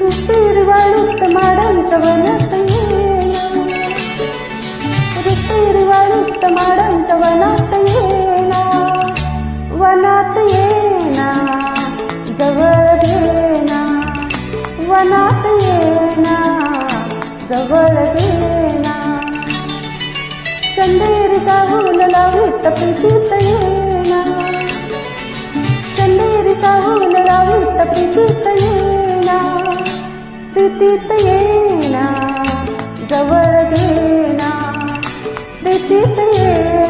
ऋतुर्वाळूत माडांत वनात येना, ऋतुर्वाळूत माडांत वनात येना, वनात येना जवळ घेना, वनात येना जवळ घेना. चंदेरी चाहूल लावीत प्रीतीत येना, चंदेरी चाहूल लावीत प्रीतीत येना, प्रीतीत येना जवळ घेना, प्रीतीत येना